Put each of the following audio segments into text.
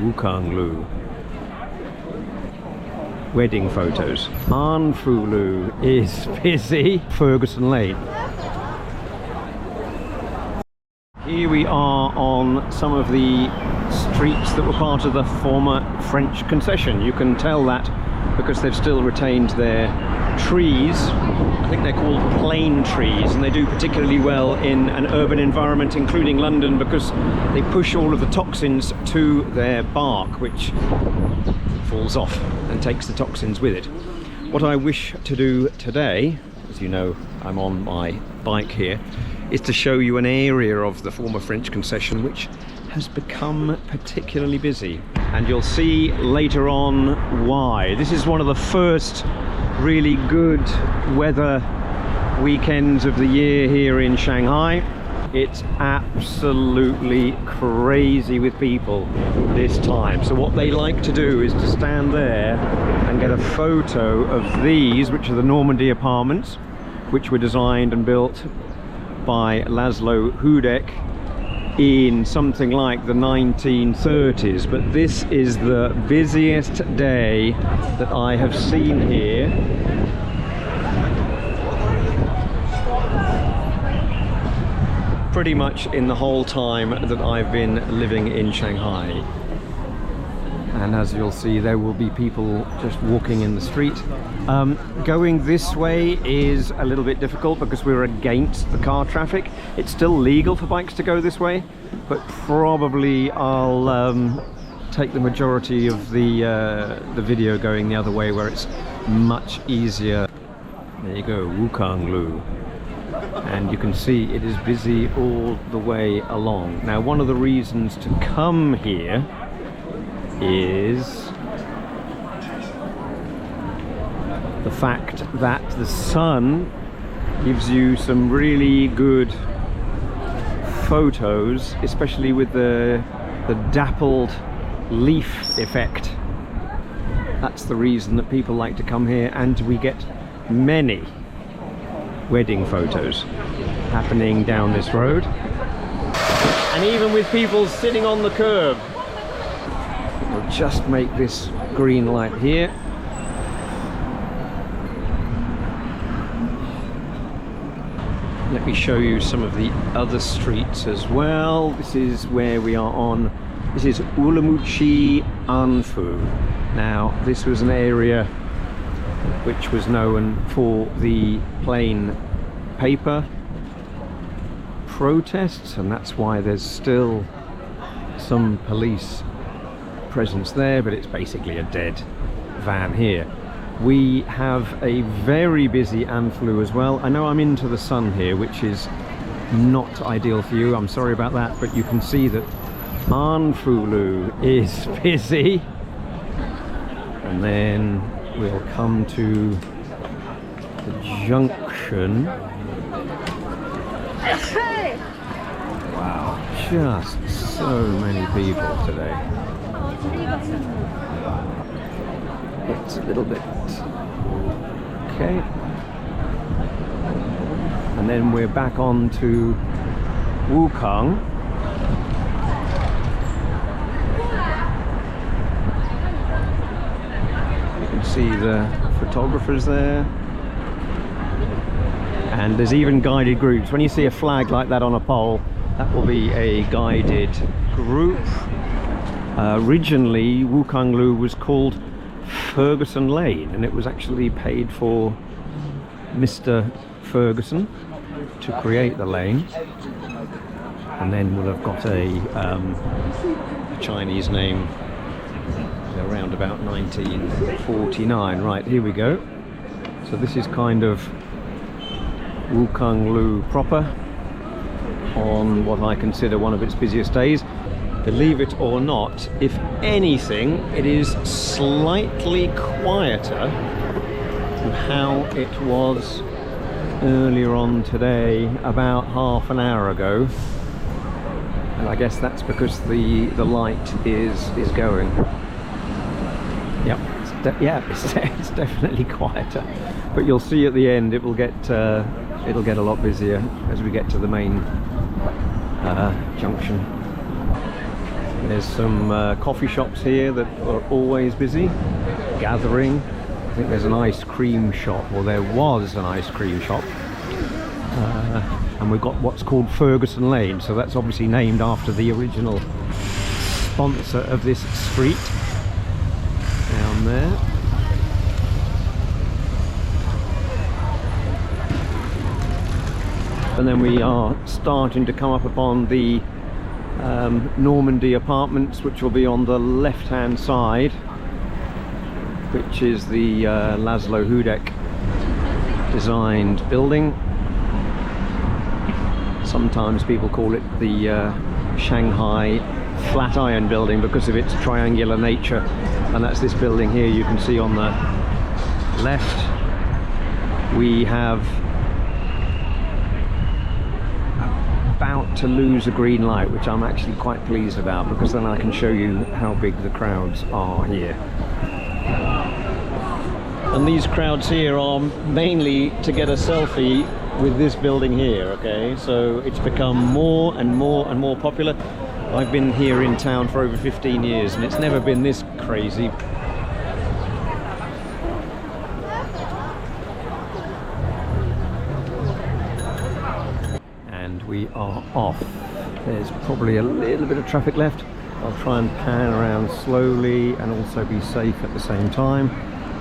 Wukanglu. Wedding photos. Anfu is busy. Ferguson Lane. Here we are on some of the streets that were part of the former French Concession. You can tell that because they've still retained their trees. I think they're called plane trees, and they do particularly well in an urban environment, including London, because they push all of the toxins to their bark, which falls off and takes the toxins with it. What I wish to do today, as you know, I'm on my bike here, is to show you an area of the former French Concession which has become particularly busy, and you'll see later on why. This is one of the first really good weather weekends of the year here in Shanghai. It's absolutely crazy with people this time. So what they like to do is to stand there and get a photo of these, which are the Normandie Apartments, which were designed and built by Lazlo Hudec in something like the 1930s. But this is the busiest day that I have seen here. Pretty much in the whole time that I've been living in Shanghai. And as you'll see, there will be people just walking in the street. Going this way is a little bit difficult because we're against the car traffic. It's still legal for bikes to go this way, but probably I'll take the majority of the video going the other way, where it's much easier. There you go, Wukanglu. And you can see it is busy all the way along. Now, one of the reasons to come here is the fact that the sun gives you some really good photos, especially with the dappled leaf effect. That's the reason that people like to come here, and we get many wedding photos happening down this road, and even with people sitting on the curb. We'll just make this green light here. Let me show you some of the other streets as well. This is where we are on. This is Wulumuqui Anfu. Now, this was an area which was known for the plain paper protests, and that's why there's still some police presence there, but it's basically a dead van here. We have a very busy Anfu as well. I know I'm into the sun here, which is not ideal for you. I'm sorry about that, but you can see that Anfu is busy. And then we'll come to the junction. Wow, just so many people today. It's a little bit okay. And then we're back on to Wukang. You can see the photographers there. And there's even guided groups. When you see a flag like that on a pole, that will be a guided group. Originally, Wukanglu was called Ferguson Lane, and it was actually paid for Mr. Ferguson to create the lane. And then we'll have got a Chinese name around about 1949. Right, here we go. So this is kind of Wukanglu proper on what I consider one of its busiest days. Believe it or not, if anything, it is slightly quieter than how it was earlier on today, about half an hour ago. And I guess that's because the light is going. Yep, it's definitely quieter. But you'll see at the end it'll get a lot busier as we get to the main junction. There's some coffee shops here that are always busy, gathering. I think there's an ice cream shop, or there was an ice cream shop. And we've got what's called Ferguson Lane, so that's obviously named after the original sponsor of this street down there. And then we are starting to come up upon the Normandie Apartments, which will be on the left hand side, which is the Lazlo Hudec designed building. Sometimes people call it the Shanghai Flatiron Building because of its triangular nature, and that's this building here you can see on the left. We have about to lose a green light, which I'm actually quite pleased about, because then I can show you how big the crowds are here. And these crowds here are mainly to get a selfie with this building here, okay? So it's become more and more and more popular. I've been here in town for over 15 years and it's never been this crazy. And we are off. There's probably a little bit of traffic left. I'll try and pan around slowly and also be safe at the same time.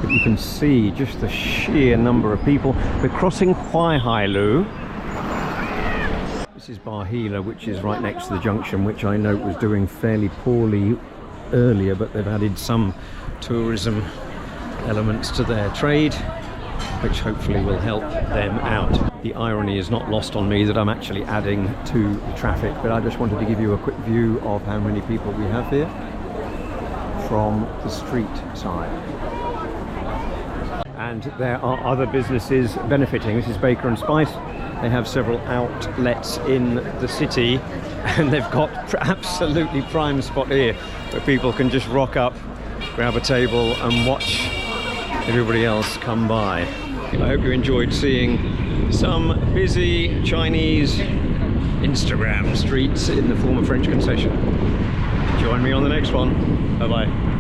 But you can see just the sheer number of people. We're crossing Huaihai. This is Bahila, which is right next to the junction, which I note was doing fairly poorly earlier, but they've added some tourism elements to their trade, which hopefully will help them out. The irony is not lost on me that I'm actually adding to the traffic, but I just wanted to give you a quick view of how many people we have here from the street side. And there are other businesses benefiting. This is Baker and Spice. They have several outlets in the city, and they've got absolutely prime spot here where people can just rock up, grab a table and watch everybody else come by. I hope you enjoyed seeing some busy Chinese Instagram streets in the former French Concession. Join me on the next one. Bye bye.